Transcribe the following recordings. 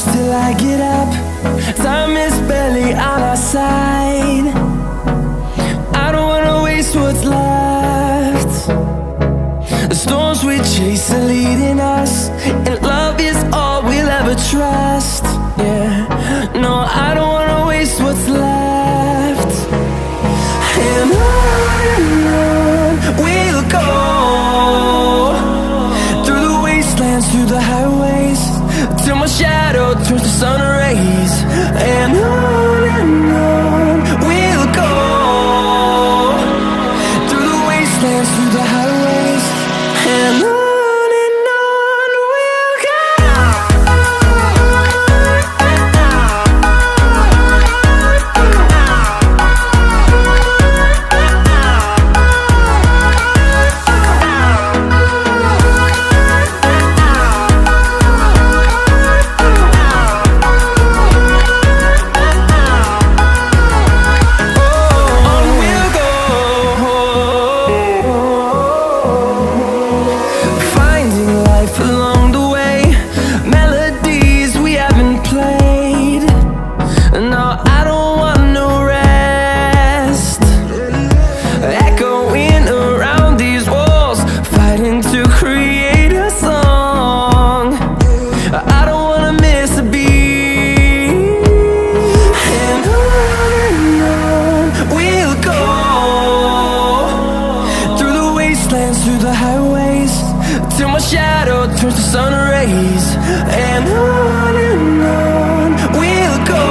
close till I get up. Time is barely on our side. I don't wanna waste what's left. The storms we chase are leading us, and love is all we'll ever trust. Yeah, no, I don't wanna waste what's left. And on we'll go, through the wastelands, through the highways, till my shadow turns to sun rays. And on we'll go, through the wastelands, through the highways, and on we'll go. Through the highways, till my shadow turns to sun rays. And on we'll go,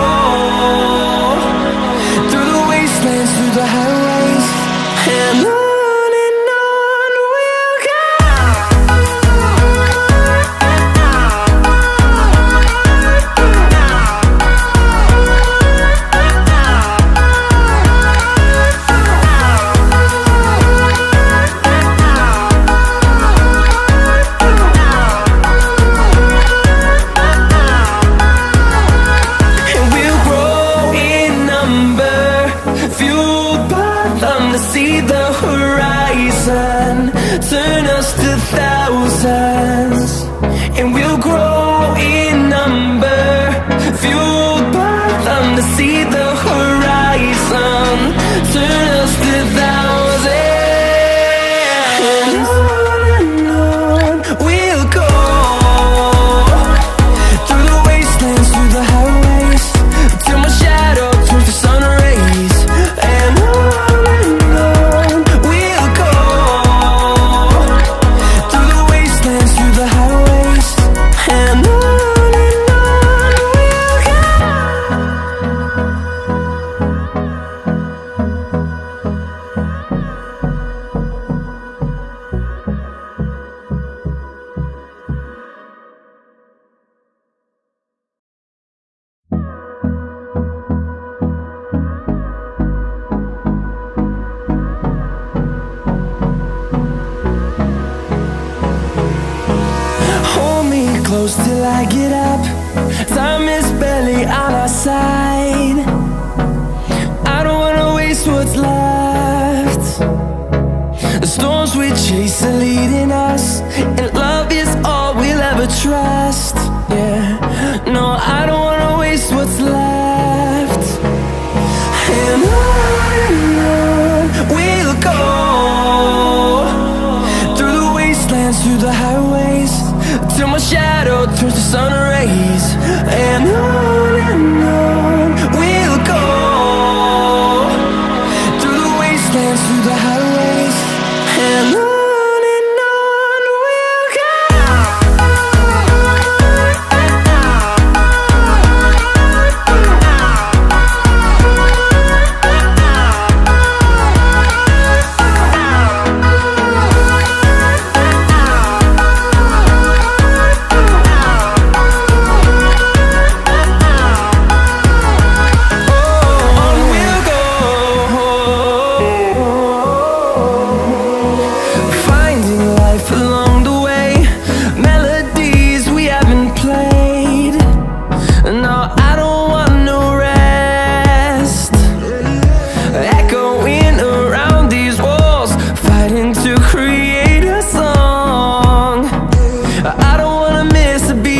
through the wastelands, through the highways, and on we'll go. See the horizon, turn us to thousands, and we'll grow in number, fueled by them. To see the horizon, turn us to thousands, and on we'll go, through the wastelands, through the highways, till my shadow turns to sun rays. And close till I get up. Time is barely on our side. I don't wanna waste what's left. The storms we chase are leading us, and love is all we'll ever trust. Yeah, no, I don't wanna waste what's left. And on we'll go, through the wastelands, through the highways, till my shadow turns to sun rays. And on we'll go, through the wastelands, through the highways, and on we'll go. to create a song. I don't wanna miss a beat.